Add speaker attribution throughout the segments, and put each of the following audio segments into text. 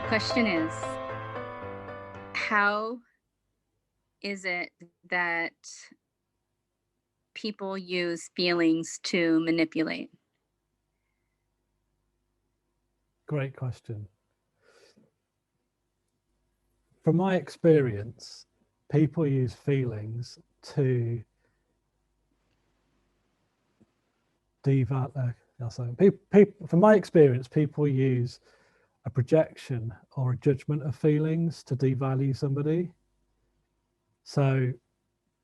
Speaker 1: Question is, how is it that people use feelings to manipulate?
Speaker 2: Great question. From my experience, people use feelings to devalue. From my experience, people use a projection or a judgment of feelings to devalue somebody. So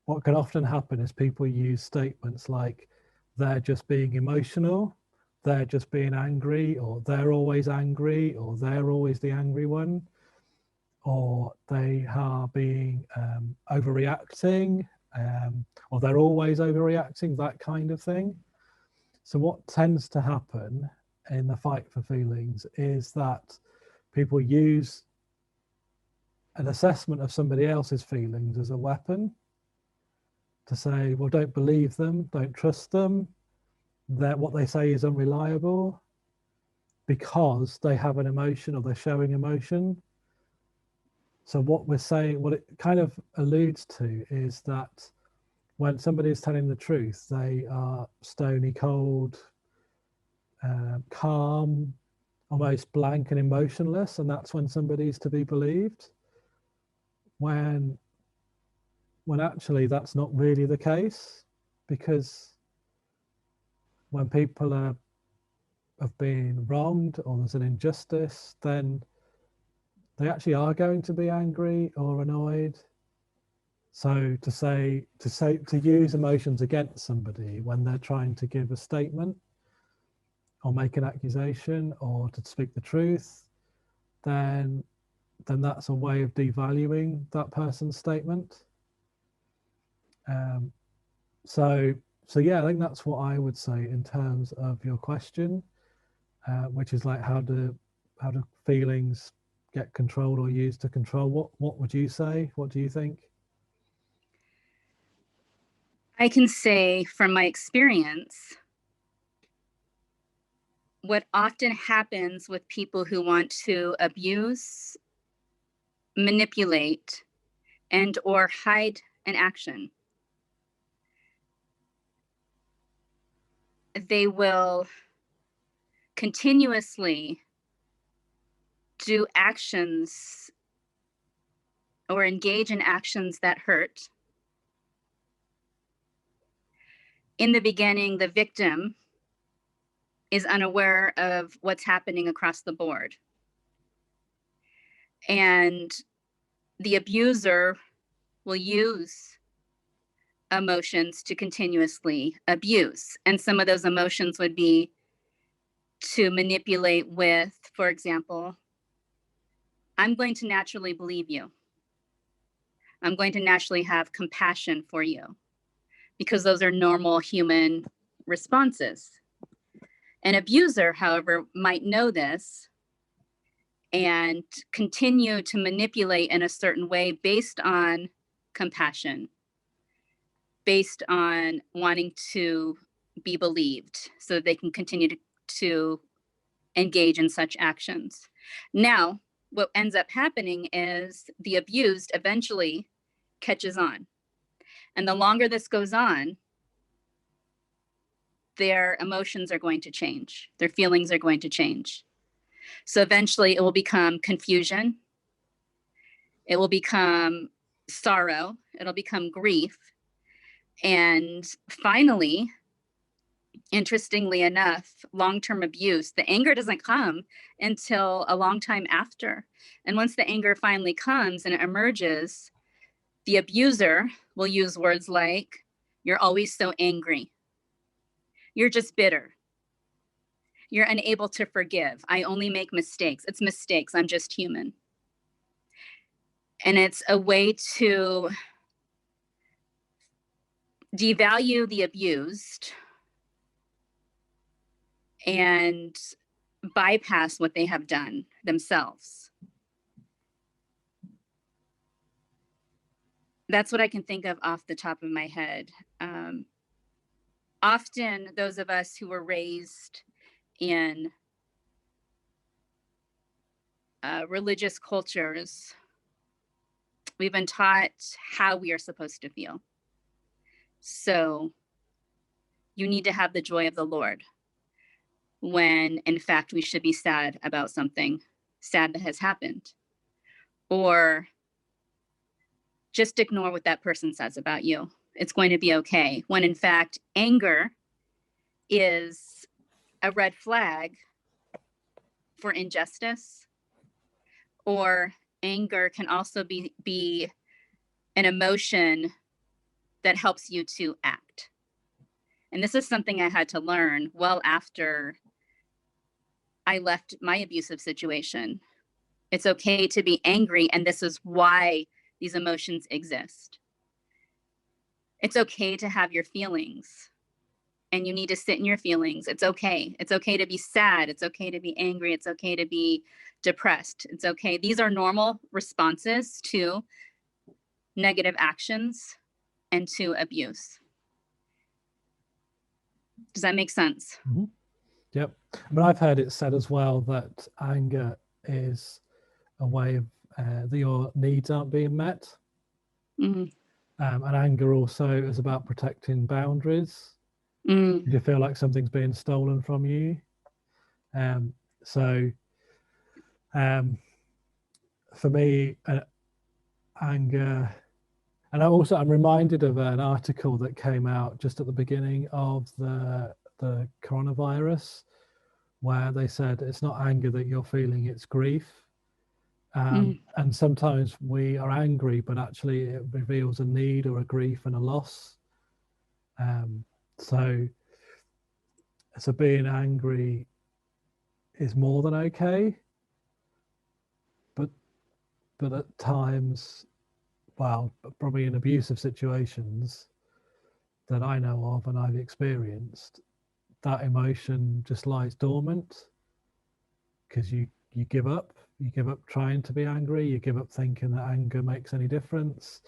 Speaker 2: what can often happen is people use statements like they're just being emotional, they're just being angry, or they're always angry, or they're always the angry one, or they are being overreacting, or they're always overreacting, that kind of thing. So what tends to happen in the fight for feelings is that people use an assessment of somebody else's feelings as a weapon to say, well, don't believe them, don't trust them, that what they say is unreliable because they have an emotion or they're showing emotion. So what we're saying, what it kind of alludes to is that when somebody is telling the truth, they are stony cold, calm, almost blank and emotionless, and that's when somebody's to be believed. When actually that's not really the case, because when people have been wronged or there's an injustice, then they actually are going to be angry or annoyed. So to use emotions against somebody when they're trying to give a statement or make an accusation or to speak the truth, then that's a way of devaluing that person's statement. So yeah, I think that's what I would say in terms of your question, which is like how do feelings get controlled or used to control? What would you say? What do you think?
Speaker 1: I can say from my experience, what often happens with people who want to abuse, manipulate, and or hide an action, they will continuously do actions or engage in actions that hurt. In the beginning, the victim is unaware of what's happening across the board. And the abuser will use emotions to continuously abuse. And some of those emotions would be to manipulate with, for example, I'm going to naturally believe you. I'm going to naturally have compassion for you, because those are normal human responses. An abuser, however, might know this and continue to manipulate in a certain way based on compassion, based on wanting to be believed so that they can continue to engage in such actions. Now, what ends up happening is the abused eventually catches on. And the longer this goes on, their emotions are going to change. Their feelings are going to change. So eventually it will become confusion. It will become sorrow. It'll become grief. And finally, interestingly enough, long-term abuse, the anger doesn't come until a long time after. And once the anger finally comes and it emerges, the abuser will use words like, "You're always so angry. You're just bitter. You're unable to forgive. I only make mistakes. It's mistakes. I'm just human." And it's a way to devalue the abused and bypass what they have done themselves. That's what I can think of off the top of my head. Often those of us who were raised in religious cultures, we've been taught how we are supposed to feel. So you need to have the joy of the Lord, when in fact we should be sad about something sad that has happened. Or just ignore what that person says about you. It's going to be okay. When in fact, anger is a red flag for injustice, or anger can also be an emotion that helps you to act. And this is something I had to learn well after I left my abusive situation. It's okay to be angry, and this is why these emotions exist. It's okay to have your feelings, and you need to sit in your feelings. It's okay. It's okay to be sad. It's okay to be angry. It's okay to be depressed. It's okay. These are normal responses to negative actions and to abuse. Does that make sense?
Speaker 2: Mm-hmm. Yep. But I've heard it said as well that anger is a way of that your needs aren't being met.
Speaker 1: Mm-hmm.
Speaker 2: And anger also is about protecting boundaries.
Speaker 1: Mm.
Speaker 2: You feel like something's being stolen from you. So for me, anger, and I'm reminded of an article that came out just at the beginning of the coronavirus, where they said it's not anger that you're feeling, it's grief. And sometimes we are angry, but actually it reveals a need or a grief and a loss. So being angry is more than okay, but at times, well, probably in abusive situations that I know of and I've experienced, that emotion just lies dormant because you give up. You give up trying to be angry. You give up thinking that anger makes any difference,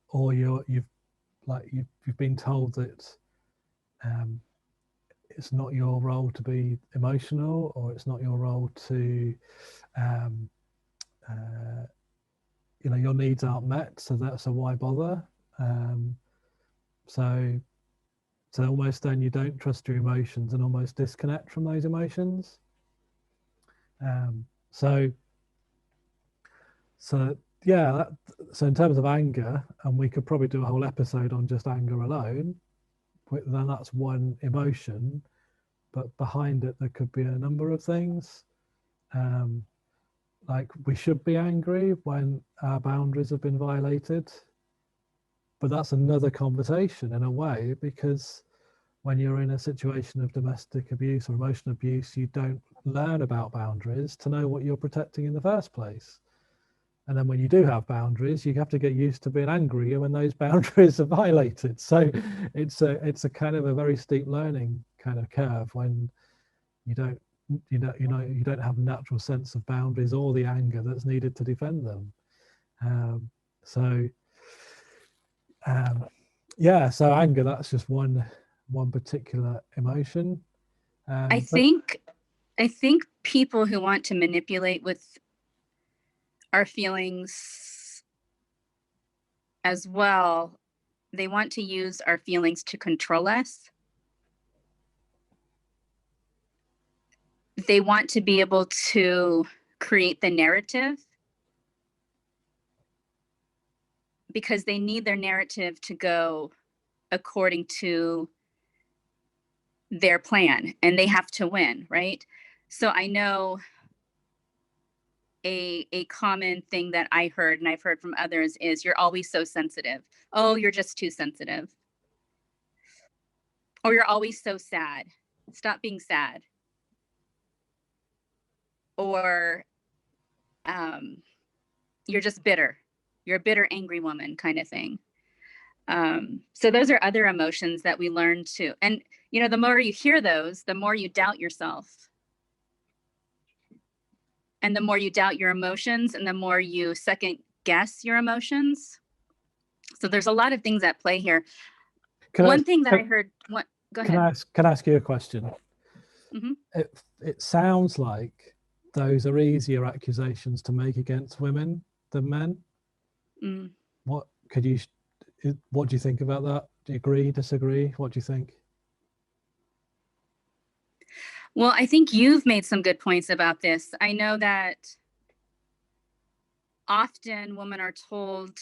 Speaker 2: or you've been told that it's not your role to be emotional, or it's not your role to your needs aren't met, so why bother. So almost then you don't trust your emotions and almost disconnect from those emotions. So yeah, so in terms of anger, and we could probably do a whole episode on just anger alone, then that's one emotion, but behind it there could be a number of things. Like we should be angry when our boundaries have been violated, but that's another conversation in a way, because when you're in a situation of domestic abuse or emotional abuse, you don't learn about boundaries to know what you're protecting in the first place. And then when you do have boundaries, you have to get used to being angry when those boundaries are violated. So it's a kind of a very steep learning kind of curve when you don't have a natural sense of boundaries or the anger that's needed to defend them. So anger, that's just one particular emotion.
Speaker 1: I think people who want to manipulate with our feelings as well, they want to use our feelings to control us. They want to be able to create the narrative because they need their narrative to go according to their plan, and they have to win, right? So I know a common thing that I heard, and I've heard from others, is you're always so sensitive. Oh, you're just too sensitive. Or you're always so sad. Stop being sad. Or you're just bitter. You're a bitter, angry woman kind of thing. So those are other emotions that we learn to. And, the more you hear those, the more you doubt yourself. And the more you doubt your emotions, and the more you second guess your emotions. So there's a lot of things at play here. One thing that I heard, go ahead.
Speaker 2: Can I ask you a question?
Speaker 1: Mm-hmm.
Speaker 2: It sounds like those are easier accusations to make against women than men.
Speaker 1: Mm.
Speaker 2: What do you think about that? Do you agree, disagree? What do you think?
Speaker 1: Well, I think you've made some good points about this. I know that often women are told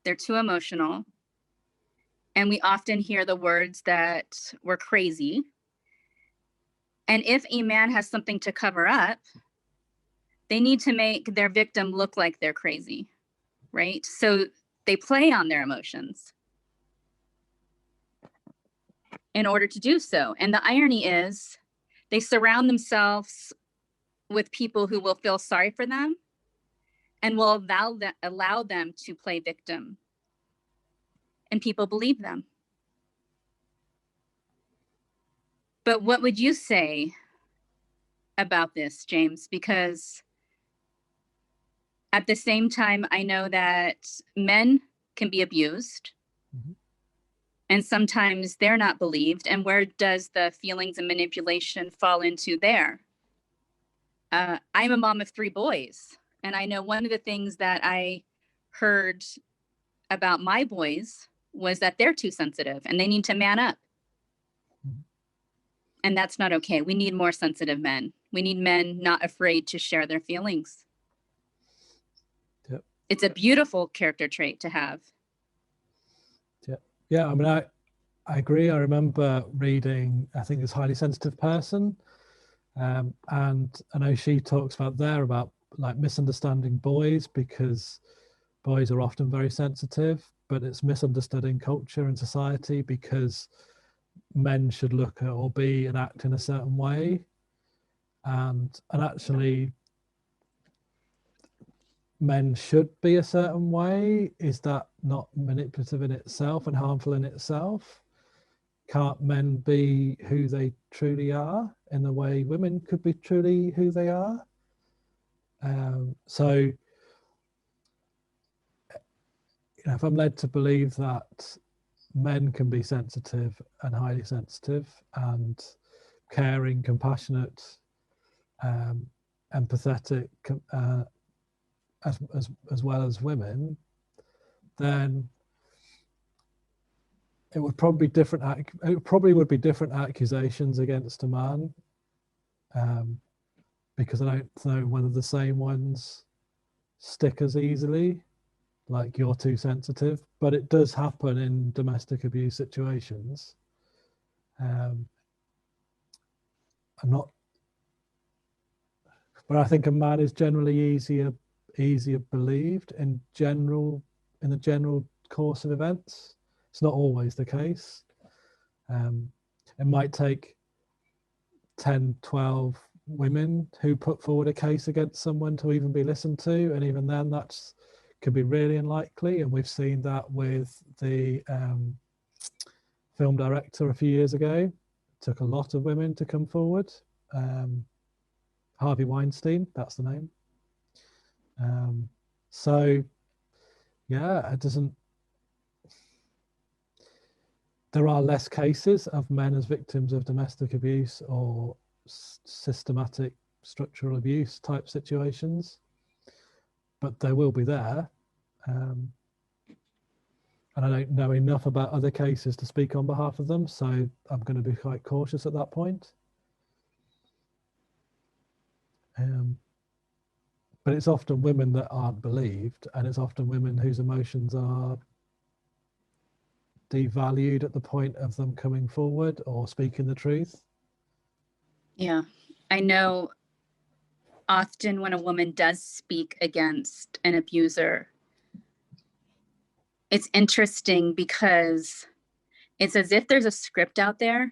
Speaker 1: they're too emotional, and we often hear the words that we're crazy. And if a man has something to cover up, they need to make their victim look like they're crazy, right? So they play on their emotions in order to do so. And the irony is they surround themselves with people who will feel sorry for them and will allow them to play victim. And people believe them. But what would you say about this, James? Because at the same time, I know that men can be abused. Mm-hmm. And sometimes they're not believed. And where does the feelings and manipulation fall into there? I'm a mom of 3 boys. And I know one of the things that I heard about my boys was that they're too sensitive and they need to man up. Mm-hmm. And that's not okay. We need more sensitive men. We need men not afraid to share their feelings. Yep. It's a beautiful character trait to have.
Speaker 2: Yeah, I mean, I agree. I remember reading, I think, this Highly Sensitive Person, and I know she talks about like misunderstanding boys, because boys are often very sensitive, but it's misunderstood in culture and society because men should look at or be and act in a certain way, and actually men should be a certain way. Is that not manipulative in itself and harmful in itself? Can't men be who they truly are in the way women could be truly who they are? So, you know, if I'm led to believe that men can be sensitive and highly sensitive and caring, compassionate, empathetic, as well as women, then it would probably be different accusations against a man, because I don't know whether the same ones stick as easily, like you're too sensitive, but it does happen in domestic abuse situations. But I think a man is generally easier believed in the general course of events. It's not always the case. It might take 10, 12 women who put forward a case against someone to even be listened to, and even then that's could be really unlikely. And we've seen that with the film director a few years ago. It took a lot of women to come forward. Harvey Weinstein, that's the name. So yeah, it doesn't. There are less cases of men as victims of domestic abuse or systematic structural abuse type situations, but they will be there. And I don't know enough about other cases to speak on behalf of them, so I'm going to be quite cautious at that point. But it's often women that aren't believed, and it's often women whose emotions are devalued at the point of them coming forward or speaking the truth.
Speaker 1: Yeah, I know often when a woman does speak against an abuser, it's interesting because it's as if there's a script out there,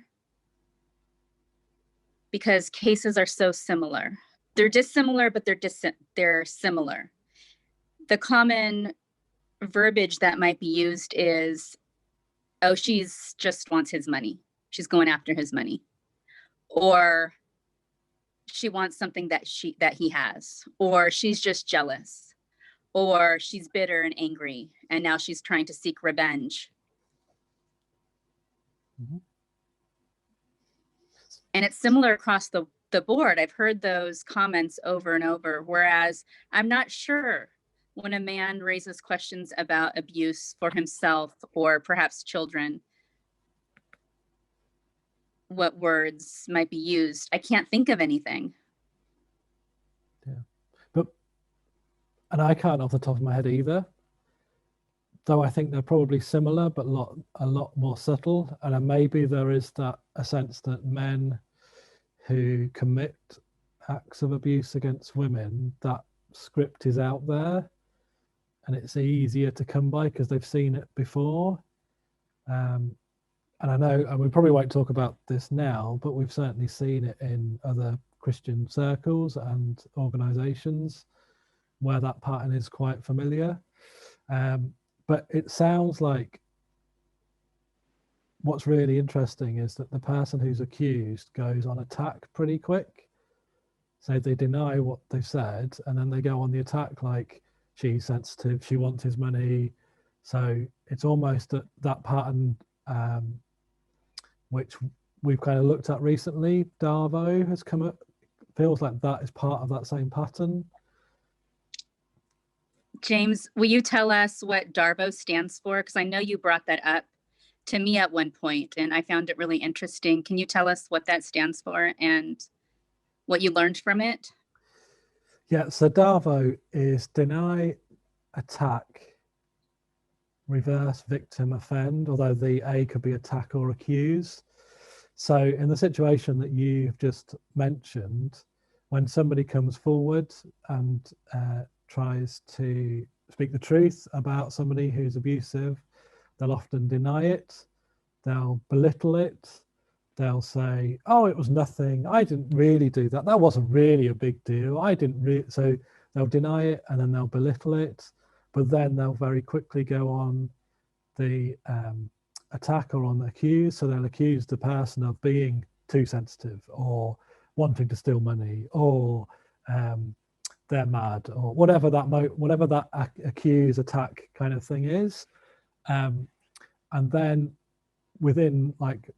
Speaker 1: because cases are so similar. They're dissimilar, but they're similar. The common verbiage that might be used is, oh, she's just wants his money. She's going after his money. Or she wants something that he has. Or she's just jealous. Or she's bitter and angry, and now she's trying to seek revenge. Mm-hmm. And it's similar across the the board, I've heard those comments over and over, whereas I'm not sure when a man raises questions about abuse for himself or perhaps children, what words might be used. I can't think of anything.
Speaker 2: Yeah, and I can't off the top of my head either, though I think they're probably similar, but a lot more subtle. And then maybe there is a sense that men who commit acts of abuse against women, that script is out there and it's easier to come by because they've seen it before. And I know, and we probably won't talk about this now, but we've certainly seen it in other Christian circles and organizations where that pattern is quite familiar. But it sounds like what's really interesting is that the person who's accused goes on attack pretty quick. So they deny what they've said and then they go on the attack like she's sensitive, she wants his money. So it's almost that pattern, which we've kind of looked at recently. DARVO has come up, feels like that is part of that same pattern.
Speaker 1: James, will you tell us what DARVO stands for? Because I know you brought that up to me at one point and I found it really interesting. Can you tell us what that stands for and what you learned from it?
Speaker 2: Yeah, so DARVO is deny, attack, reverse, victim, offend, although the A could be attack or accuse. So in the situation that you've just mentioned, when somebody comes forward and tries to speak the truth about somebody who's abusive, they'll often deny it, they'll belittle it, they'll say, oh, it was nothing, I didn't really do that, that wasn't really a big deal, I didn't really. So they'll deny it and then they'll belittle it, but then they'll very quickly go on the attack or on the accuse. So they'll accuse the person of being too sensitive or wanting to steal money or they're mad or whatever that accuse, attack kind of thing is. And then within like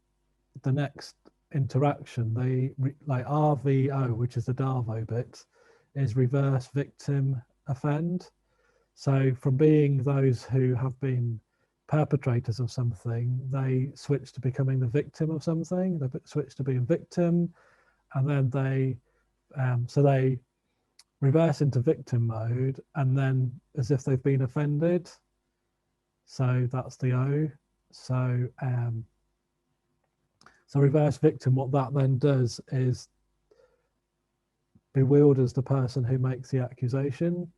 Speaker 2: the next interaction, they like RVO, which is the DARVO bit, is reverse, victim, offend. So from being those who have been perpetrators of something, they switch to becoming the victim of something. They switch to being victim, and then they reverse into victim mode, and then as if they've been offended. So that's the O. So reverse victim, what that then does is bewilders the person who makes the accusation,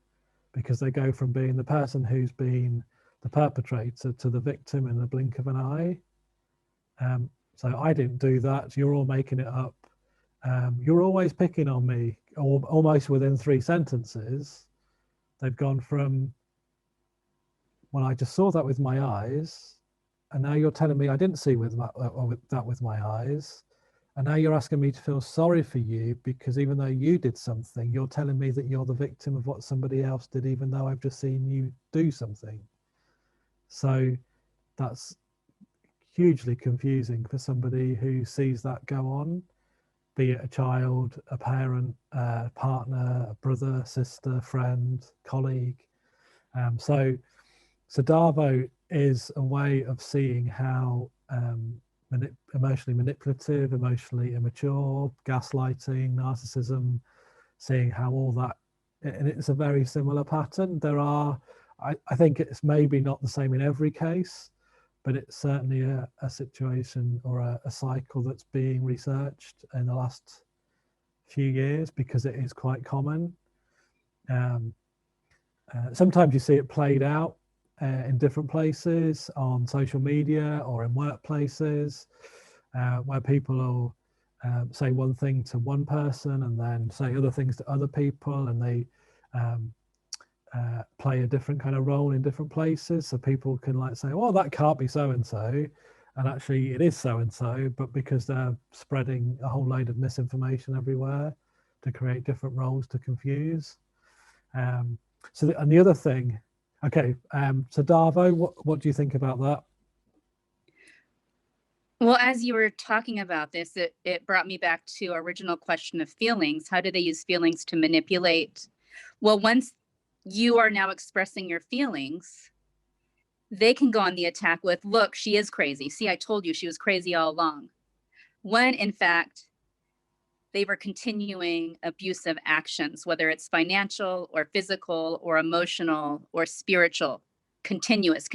Speaker 2: because they go from being the person who's been the perpetrator to the victim in the blink of an eye. So I didn't do that, you're all making it up. You're always picking on me, or almost within 3 sentences, they've gone from, well, I just saw that with my eyes, and now you're telling me I didn't see that with my eyes, and now you're asking me to feel sorry for you because even though you did something, you're telling me that you're the victim of what somebody else did, even though I've just seen you do something. So that's hugely confusing for somebody who sees that go on, be it a child, a parent, a partner, a brother, sister, friend, colleague. So DARVO is a way of seeing how emotionally manipulative, emotionally immature, gaslighting, narcissism, seeing how all that, and it's a very similar pattern. There are, I think it's maybe not the same in every case, but it's certainly a situation or a cycle that's being researched in the last few years because it is quite common. Sometimes you see it played out in different places on social media or in workplaces where people will say one thing to one person and then say other things to other people, and they play a different kind of role in different places. So people can like say, well, that can't be so-and-so, and actually it is so-and-so, but because they're spreading a whole load of misinformation everywhere to create different roles to confuse. And the other thing, okay, so DARVO, what do you think about that?
Speaker 1: Well, as you were talking about this, it brought me back to our original question of feelings. How do they use feelings to manipulate? Well, once you are now expressing your feelings, they can go on the attack with, look, she is crazy. See, I told you she was crazy all along. When in fact, they were continuing abusive actions, whether it's financial or physical or emotional or spiritual, continuous,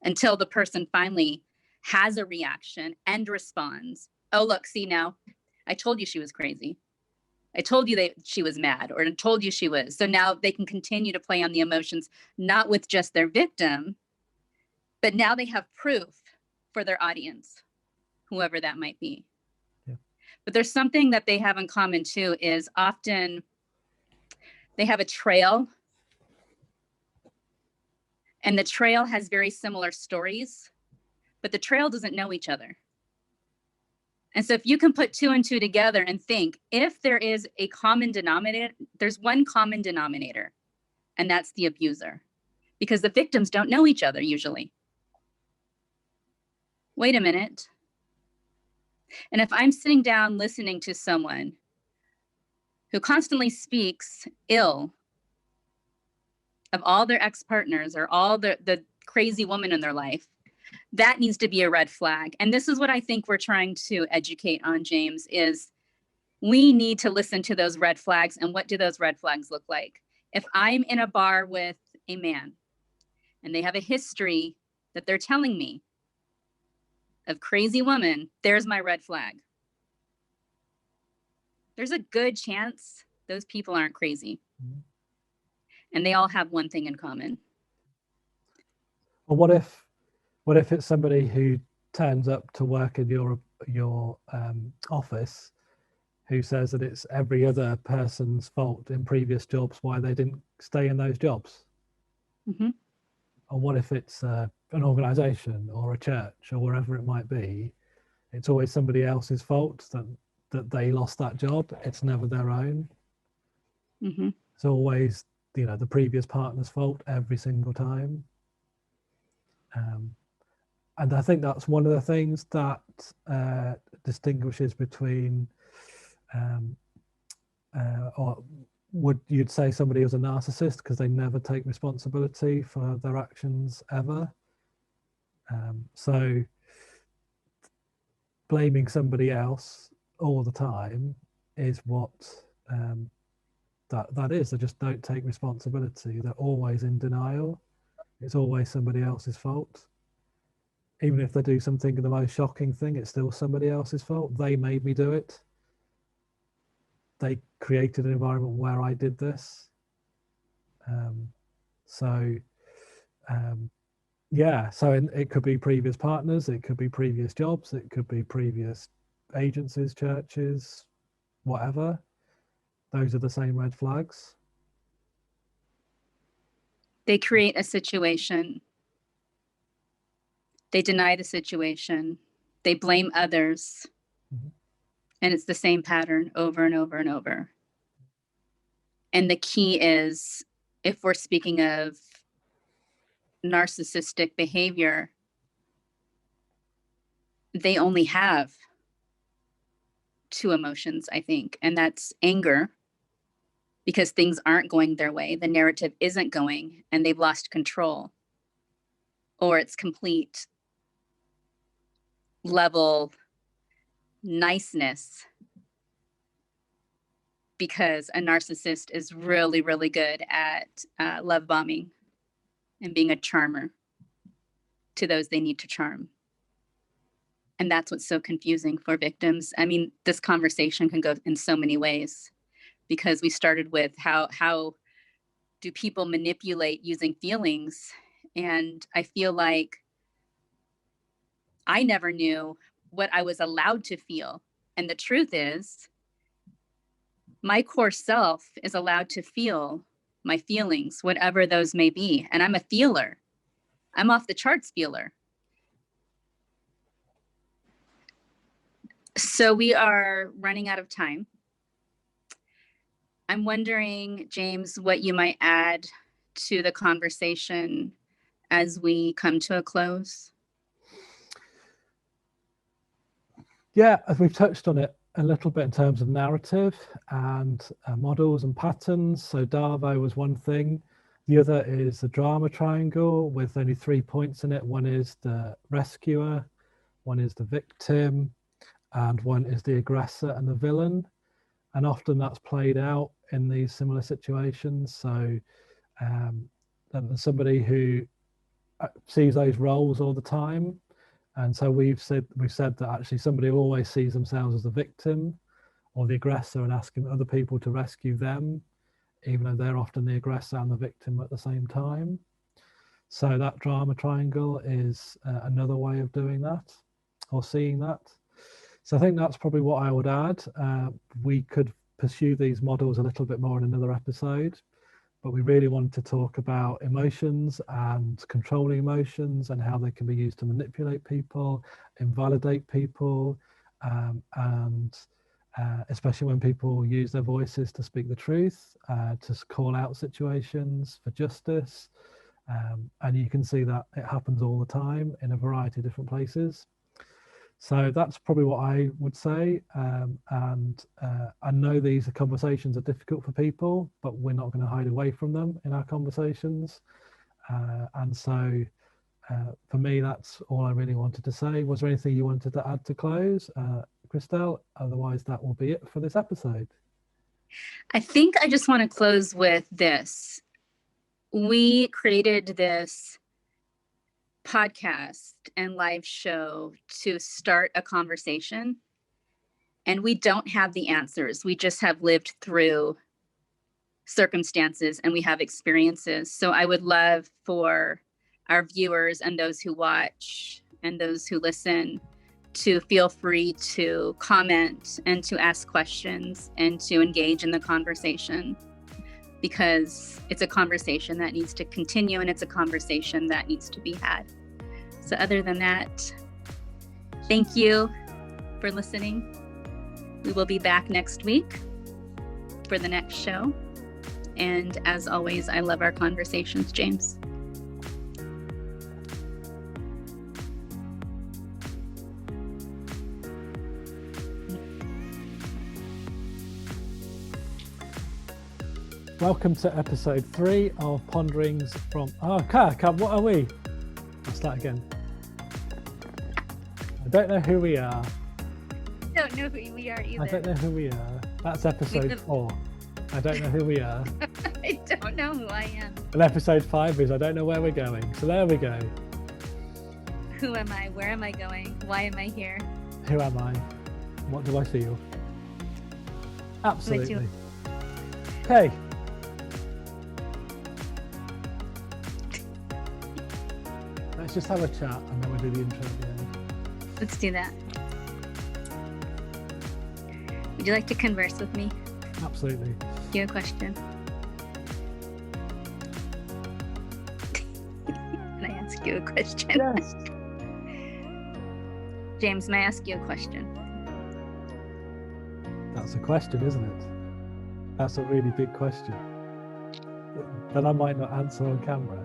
Speaker 1: until the person finally has a reaction and responds. Oh, look, see now, I told you she was crazy. I told you she was mad, or I told you she was. So now they can continue to play on the emotions, not with just their victim, but now they have proof for their audience, whoever that might be.
Speaker 2: Yeah.
Speaker 1: But there's something that they have in common too, is often they have a trail, and the trail has very similar stories, but the trail doesn't know each other. And so if you can put 2 and 2 together and think, if there is a common denominator, there's one common denominator, and that's the abuser, because the victims don't know each other usually. Wait a minute. And if I'm sitting down listening to someone who constantly speaks ill of all their ex-partners or all the crazy woman in their life, that needs to be a red flag. And this is what I think we're trying to educate on, James, is we need to listen to those red flags. And what do those red flags look like? If I'm in a bar with a man and they have a history that they're telling me of crazy woman, there's my red flag. There's a good chance those people aren't crazy. Mm-hmm. And they all have one thing in common.
Speaker 2: Well, what if it's somebody who turns up to work in your office who says that it's every other person's fault in previous jobs why they didn't stay in those jobs? Mm-hmm. Or what if it's an organization or a church or wherever it might be? It's always somebody else's fault that they lost that job. It's never their own. Mm-hmm. It's always, the previous partner's fault every single time. And I think that's one of the things that distinguishes between, or you'd say somebody was a narcissist because they never take responsibility for their actions ever. So blaming somebody else all the time is what that is. They just don't take responsibility. They're always in denial. It's always somebody else's fault. Even if they do something, the most shocking thing, it's still somebody else's fault. They made me do it. They created an environment where I did this. So it could be previous partners, it could be previous jobs, it could be previous agencies, churches, whatever. Those are the same red flags.
Speaker 1: They create a situation. They deny the situation. They blame others. Mm-hmm. And it's the same pattern over and over and over. And the key is, if we're speaking of narcissistic behavior, they only have 2 emotions, I think, and that's anger, because things aren't going their way, the narrative isn't going, and they've lost control, or it's complete level niceness, because a narcissist is really, really good at love bombing and being a charmer to those they need to charm. And that's what's so confusing for victims. I mean, this conversation can go in so many ways, because we started with how do people manipulate using feelings? And I feel like I never knew what I was allowed to feel. And the truth is, my core self is allowed to feel my feelings, whatever those may be. And I'm a feeler. I'm off the charts feeler. So we are running out of time. I'm wondering, James, what you might add to the conversation as we come to a close.
Speaker 2: Yeah, as we've touched on it a little bit in terms of narrative and models and patterns. So DARVO was one thing. The other is the drama triangle with only 3 points in it. One is the rescuer, one is the victim, and one is the aggressor and the villain. And often that's played out in these similar situations. So there's somebody who sees those roles all the time. And so we've said that actually somebody always sees themselves as the victim or the aggressor and asking other people to rescue them, even though they're often the aggressor and the victim at the same time. So that drama triangle is another way of doing that or seeing that. So I think that's probably what I would add. We could pursue these models a little bit more in another episode, but we really wanted to talk about emotions and controlling emotions and how they can be used to manipulate people, invalidate people, and especially when people use their voices to speak the truth, to call out situations for justice. And you can see that it happens all the time in a variety of different places. So that's probably what I would say. And I know these conversations are difficult for people, but we're not going to hide away from them in our conversations. And so for me, that's all I really wanted to say. Was there anything you wanted to add to close, Christelle? Otherwise, that will be it for this episode.
Speaker 1: I think I just want to close with this. We created this podcast and live show to start a conversation, and we don't have the answers. We just have lived through circumstances and we have experiences. So I would love for our viewers and those who watch and those who listen to feel free to comment and to ask questions and to engage in the conversation, because it's a conversation that needs to continue and it's a conversation that needs to be had. So other than that, thank you for listening. We will be back next week for the next show. And as always, I love our conversations, James.
Speaker 2: Welcome to episode 3 of Ponderings from... what are we? Let's start again. I don't know who we are.
Speaker 1: I don't know who we are either.
Speaker 2: I don't know who we are. That's episode 4. I don't know who we are.
Speaker 1: I don't know who I am.
Speaker 2: And episode 5 is I don't know where we're going. So there we go.
Speaker 1: Who am I? Where am I going? Why am I here?
Speaker 2: Who am I? What do I feel? Absolutely. Okay. Let's just have a chat and then we'll do the intro at the end.
Speaker 1: Let's do that. Would you like to converse with me?
Speaker 2: Absolutely.
Speaker 1: Do you have a question? Can I ask you a question?
Speaker 2: Yes.
Speaker 1: James, may I ask you a question?
Speaker 2: That's a question, isn't it? That's a really big question that I might not answer on camera.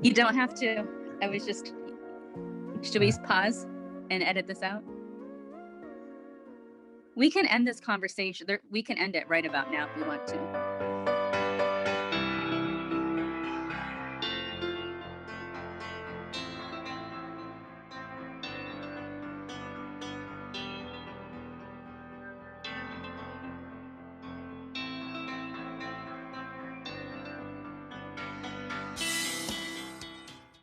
Speaker 1: You don't have to. I was just... Should we pause and edit this out? We can end this conversation. We can end it right about now if we want to.